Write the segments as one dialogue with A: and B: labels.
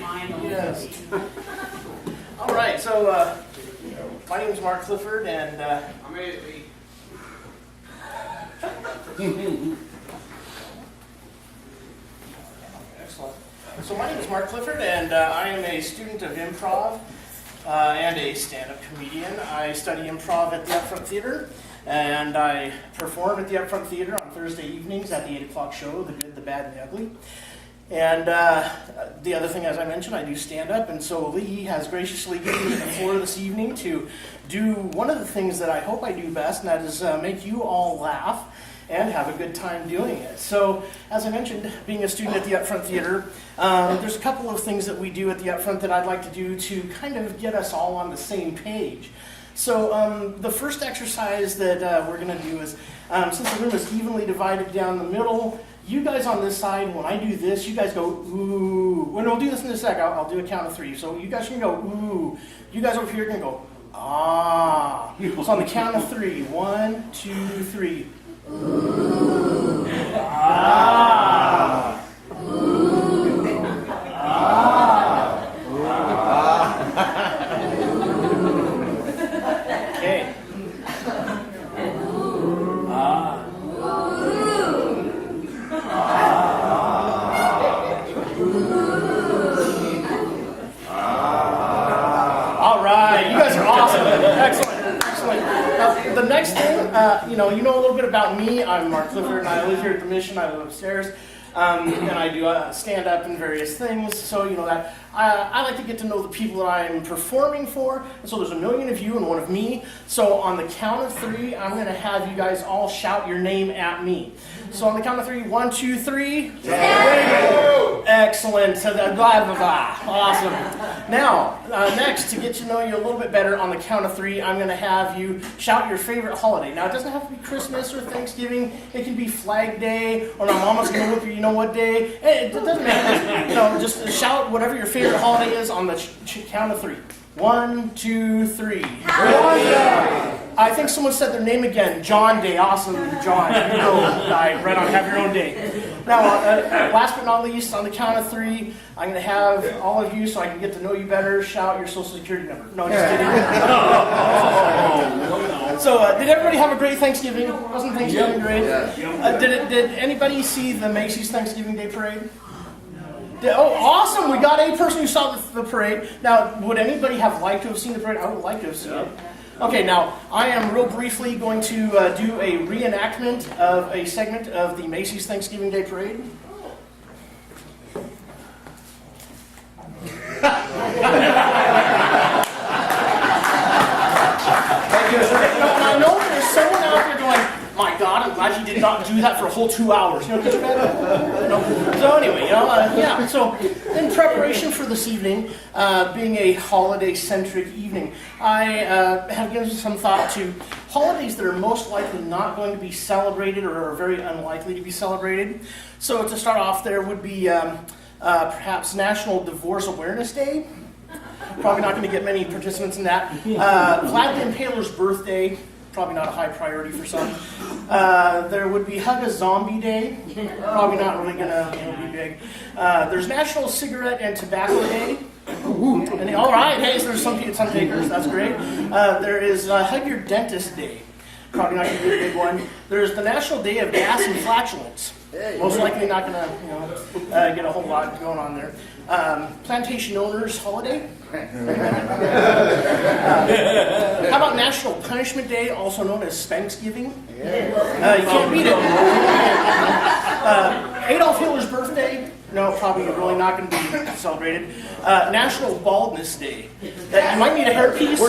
A: Yes. All right, so my name is Mark Clifford, and excellent. So my name is Mark Clifford, and I am a student of improv and a stand-up comedian. I study improv at the Upfront Theater, and I perform at the Upfront Theater on Thursday evenings at the 8 o'clock show, The Good, the Bad, and the Ugly. And the other thing, as I mentioned, I do stand-up, and so Lee has graciously given me the floor this evening to do one of the things that I hope I do best, and that is make you all laugh and have a good time doing it. So, as I mentioned, being a student at the Upfront Theater, there's a couple of things that we do at the Upfront that I'd like to do to kind of get us all on the same page. So the first exercise that we're going to do is, since the room is evenly divided down the middle, you guys on this side, when I do this, you guys go, ooh. Well, we'll do this in a sec. I'll do a count of 3. So you guys can go, ooh. You guys over here can go, ah. So on the count of 3, 1, 2, 3. Ooh. Ah. Ooh. Ah. Okay. Ah. All right, you guys are awesome. Excellent, excellent. Now, the next thing, you know a little bit about me. I'm Mark Clifford, and I live here at the Mission. I live upstairs, and I do stand-up and various things. So you know that I like to get to know the people that I'm performing for. And so there's a million of you and one of me. So on the count of 3, I'm going to have you guys all shout your name at me. So on the count of 3, 1, 2, 3. Excellent. So blah, blah, blah. Awesome. Now, next, to get to know you a little bit better, on the count of 3, I'm going to have you shout your favorite holiday. Now, it doesn't have to be Christmas or Thanksgiving. It can be Flag Day, or my mama's going to whip you, you know what day. It doesn't matter. You know, just shout whatever your favorite holiday is on the count of 3. 1, 2, 3. I think someone said their name again. John Day. Awesome, John. You go, right on. Have your own day. Now, last but not least, on the count of 3, I'm going to have all of you, so I can get to know you better, shout your social security number. No, just kidding. So, did everybody have a great Thanksgiving? Wasn't Thanksgiving great? Did anybody see the Macy's Thanksgiving Day Parade? Oh, awesome! We got a person who saw the parade. Now, would anybody have liked to have seen the parade? I would like to have seen it. Okay, now, I am real briefly going to do a reenactment of a segment of the Macy's Thanksgiving Day Parade. I know there's someone out there going, my God, I'm glad you did not do that for a whole 2 hours. You know, could you imagine? No. So anyway, yeah. So in preparation for this evening, being a holiday-centric evening, I have given some thought to holidays that are most likely not going to be celebrated or are very unlikely to be celebrated. So to start off, there would be perhaps National Divorce Awareness Day. Probably not going to get many participants in that. Vlad the Impaler's birthday. Probably not a high priority for some. There would be Hug a Zombie Day. Probably not really going to be big. There's National Cigarette and Tobacco Day. And, all right, hey, so there's some takers. That's great. There is Hug Your Dentist Day. Probably not going to be a big one. There's the National Day of Gas and Flatulence. Most likely not going to get a whole lot going on there. Plantation Owners Holiday. How about National Punishment Day, also known as Spanksgiving? You can't beat it. Adolf Hitler's birthday? No, probably really not going to be celebrated. National Baldness Day. You might need a hairpiece.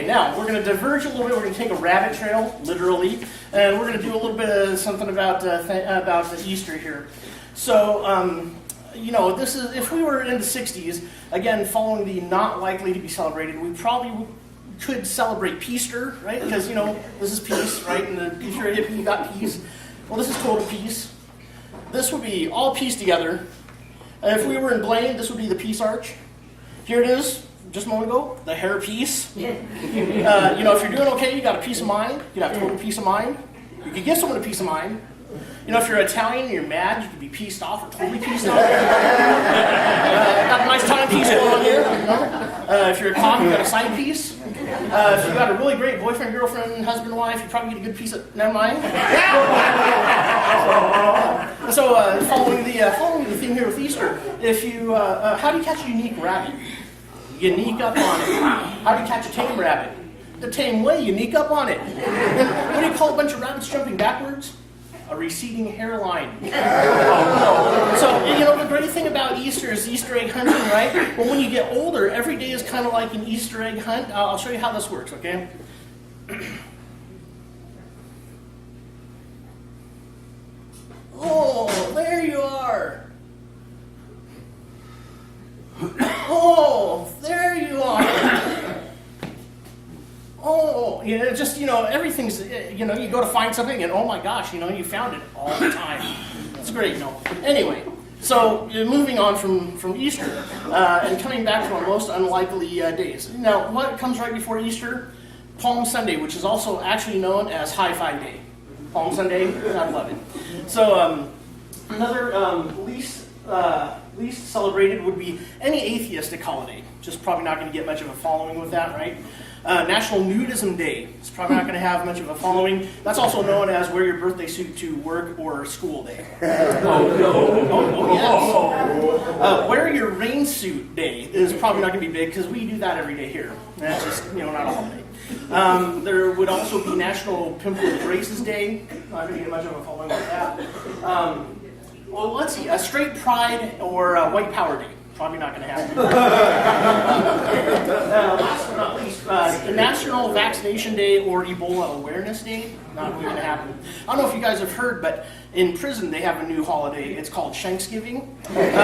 A: Now we're going to diverge a little bit. We're going to take a rabbit trail, literally, and we're going to do a little bit of something about the Easter here. So, this is, if we were in the 60s, again, following the not likely to be celebrated, we probably could celebrate Peaster, right? Because, this is peace, right? And if you're a hippie, you got peace. Well, this is total peace. This would be all peace together. And if we were in Blaine, this would be the Peace Arch. Here it is, just a moment ago, the hair piece. If you're doing okay, you got a peace of mind. You got total peace of mind. You can give someone a peace of mind. If you're Italian and you're mad, you can be peaced off or totally peaced off. piece going on here. If you're a cop, you got a side piece. If you got a really great boyfriend, girlfriend, husband, wife, you probably get a good piece of. Never mind. So following the theme here with Easter, if you how do you catch a unique rabbit? You sneak up on it. How do you catch a tame rabbit? The tame way, you sneak up on it. What do you call a bunch of rabbits jumping backwards? A receding hairline. So, the great thing about Easter is Easter egg hunting, right? But when you get older, every day is kind of like an Easter egg hunt. I'll show you how this works, okay? Oh, there you are. Oh, there you are. Oh, just, everything's, you go to find something and, oh my gosh, you found it all the time. It's great, Anyway, so moving on from Easter and coming back to our most unlikely days. Now, what comes right before Easter? Palm Sunday, which is also actually known as High Five Day. Palm Sunday, I love it. So another least celebrated would be any atheistic holiday. Just probably not going to get much of a following with that, right? National Nudism Day. It's probably not going to have much of a following. That's also known as wear your birthday suit to work or school day. Yes. Wear your rain suit day is probably not going to be big because we do that every day here. That's just, not a holiday. There would also be National Pimple with Braces Day. Not going to get much of a following with that. Well, let's see. A Straight Pride or White Power Day. Probably not going to happen. Last but not least, National Vaccination Day or Ebola Awareness Day. Not really going to happen. I don't know if you guys have heard, but in prison they have a new holiday. It's called Shanksgiving. It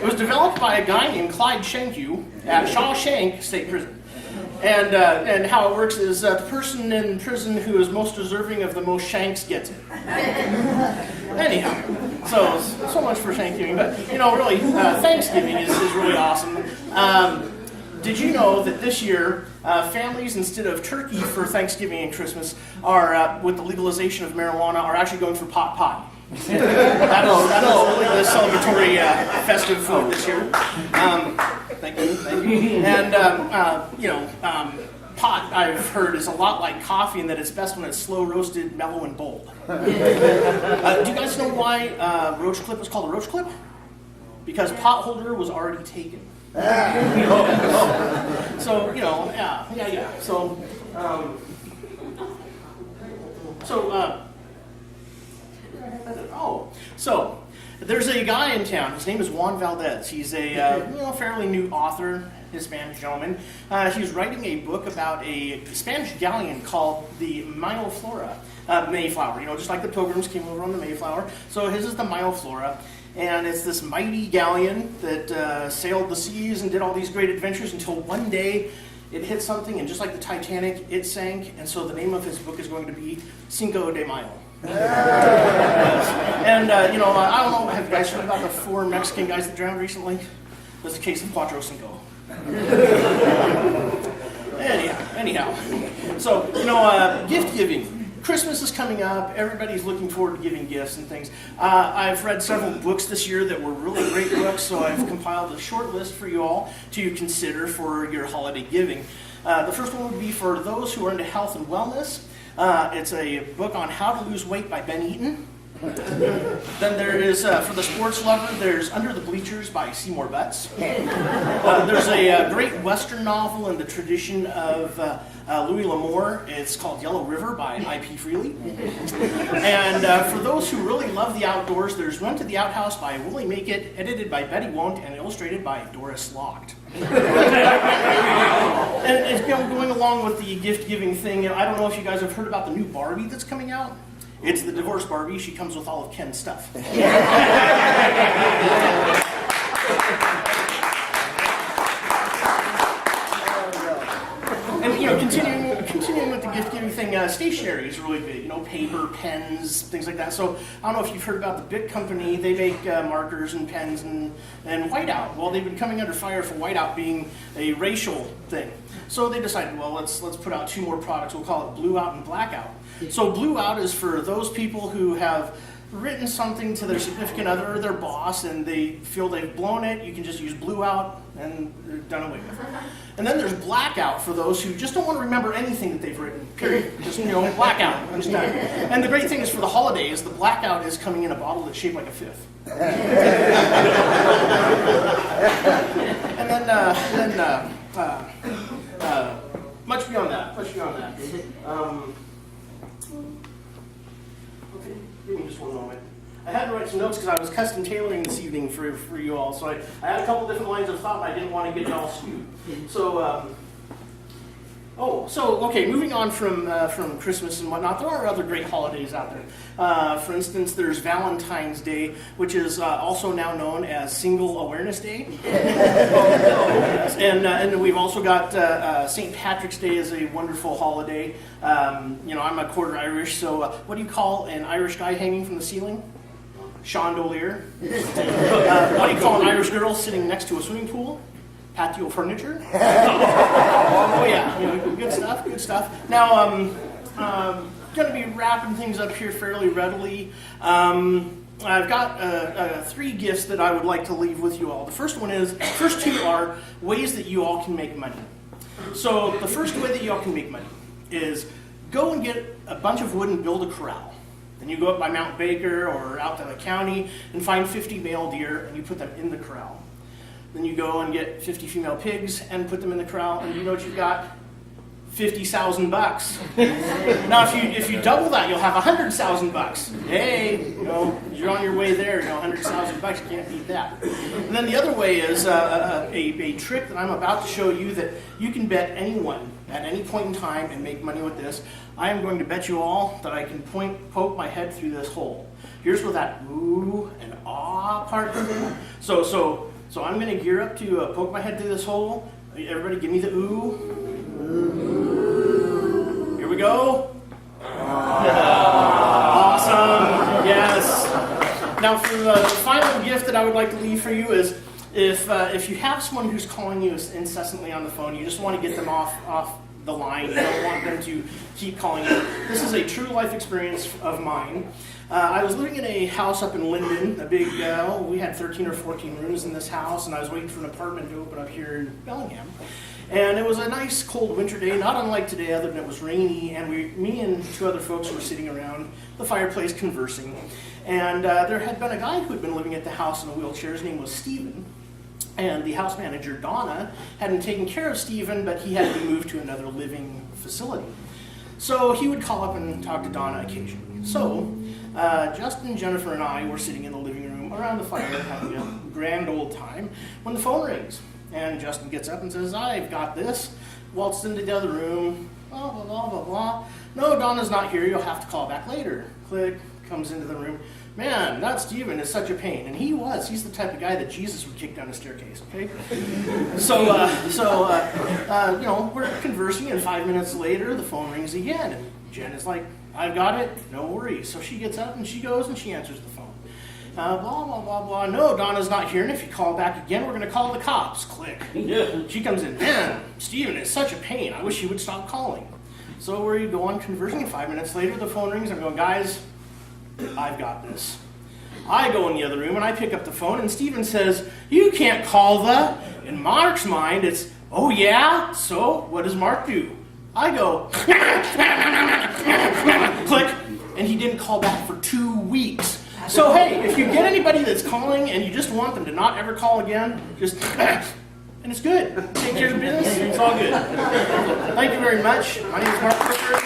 A: was developed by a guy named Clyde Shanku at Shawshank State Prison. And how it works is the person in prison who is most deserving of the most shanks gets it. Anyhow, so much for Thanksgiving. But, really, Thanksgiving is really awesome. Did you know that this year, families, instead of turkey for Thanksgiving and Christmas, are, with the legalization of marijuana, are actually going for pot? That is really the celebratory festive food this year. Thank you. And, pot, I've heard, is a lot like coffee in that it's best when it's slow roasted, mellow, and bold. Do you guys know why roach clip was called a roach clip? Because pot holder was already taken. So, yeah. So there's a guy in town. His name is Juan Valdez. He's a fairly new author, Hispanic gentleman. He's writing a book about a Spanish galleon called the Mayflower. Just like the Pilgrims came over on the Mayflower. So his is the Mayflower. And it's this mighty galleon that sailed the seas and did all these great adventures until one day it hit something, and just like the Titanic, it sank. And so the name of his book is going to be Cinco de Mayo. And, I don't know, have you guys heard about the 4 Mexican guys that drowned recently? It was a case of Cuatro Cinco. Anyhow. So, gift giving. Christmas is coming up. Everybody's looking forward to giving gifts and things. I've read several books this year that were really great books, so I've compiled a short list for you all to consider for your holiday giving. The first one would be for those who are into health and wellness. It's a book on how to lose weight by Ben Eaton. Then there is, for the sports lover, there's Under the Bleachers by Seymour Butts. There's a great Western novel in the tradition of Louis L'Amour. It's called Yellow River by I.P. Freely. And for those who really love the outdoors, there's Run to the Outhouse by Willie Make It, edited by Betty Won't and illustrated by Doris Locht. And it's going along with the gift-giving thing. I don't know if you guys have heard about the new Barbie that's coming out. It's the divorce Barbie. She comes with all of Ken's stuff. And continuing with the gift-giving thing, stationery is really big. Paper, pens, things like that. So I don't know if you've heard about the Bic company. They make markers and pens and whiteout. Well, they've been coming under fire for whiteout being a racial thing. So they decided, well, let's put out 2 more products. We'll call it Blue Out and Blackout. So Blue Out is for those people who have written something to their significant other or their boss and they feel they've blown it, you can just use blue out and they're done away with. And then there's blackout for those who just don't want to remember anything that they've written, period. Just, blackout, I'm just done. And the great thing is for the holidays, the blackout is coming in a bottle that's shaped like a fifth. And then much beyond that. Okay, give me just one moment. I had to write some notes because I was custom tailoring this evening for you all. So I had a couple different lines of thought, but I didn't want to get it all skewed. So, okay, moving on from Christmas and whatnot, there are other great holidays out there. For instance, there's Valentine's Day, which is also now known as Single Awareness Day. And we've also got St. Patrick's Day is a wonderful holiday. I'm a quarter Irish, so what do you call an Irish guy hanging from the ceiling? Chandelier. What do you call an Irish girl sitting next to a swimming pool? Patio furniture. Oh yeah, good stuff. Now, I'm going to be wrapping things up here fairly readily. I've got 3 gifts that I would like to leave with you all. The first two are ways that you all can make money. So the first way that you all can make money is go and get a bunch of wood and build a corral. Then you go up by Mount Baker or out to the county and find 50 male deer and you put them in the corral. Then you go and get 50 female pigs and put them in the corral, and you know what you've got? $50,000. Now, if you double that, you'll have $100,000. Hey, you're on your way there. $100,000. You can't beat that. And then the other way is a trick that I'm about to show you that you can bet anyone at any point in time and make money with this. I am going to bet you all that I can poke my head through this hole. Here's where that ooh and ah part comes in. So I'm going to gear up to poke my head through this hole. Everybody give me the ooh. Here we go. Awesome. Yes. Now for the final gift that I would like to leave for you is if you have someone who's calling you incessantly on the phone, you just want to get them off the line. You don't want them to keep calling you. This is a true life experience of mine. I was living in a house up in Linden, a big, we had 13 or 14 rooms in this house, and I was waiting for an apartment to open up here in Bellingham. And it was a nice cold winter day, not unlike today, other than it was rainy, and me and 2 other folks were sitting around the fireplace conversing. And there had been a guy who had been living at the house in a wheelchair. His name was Stephen. And the house manager, Donna, hadn't taken care of Stephen, but he had to be moved to another living facility. So he would call up and talk to Donna occasionally. So Justin, Jennifer, and I were sitting in the living room around the fire having a grand old time when the phone rings. And Justin gets up and says, "I've got this." Waltzed into the other room, blah, blah, blah, blah, blah. "No, Donna's not here. You'll have to call back later." Click, comes into the room. "Man, that Stephen is such a pain." And he was. He's the type of guy that Jesus would kick down a staircase, okay? So we're conversing, and 5 minutes later, the phone rings again. And Jen is like, "I've got it. No worries." So she gets up, and she goes, and she answers the phone. Blah, blah, blah, blah. "No, Donna's not here, and if you call back again, we're going to call the cops." Click. She comes in. "Man, Stephen is such a pain. I wish he would stop calling." So we go on conversing, and 5 minutes later, the phone rings. I'm going, "Guys, I've got this." I go in the other room, and I pick up the phone, and Stephen says, "You can't call the..." In Mark's mind, it's, "Oh, yeah? So, what does Mark do?" I go, click, and he didn't call back for 2 weeks. So, hey, if you get anybody that's calling and you just want them to not ever call again, just, and it's good. Take care of business, it's all good. Thank you very much. My name is Mark Clifford.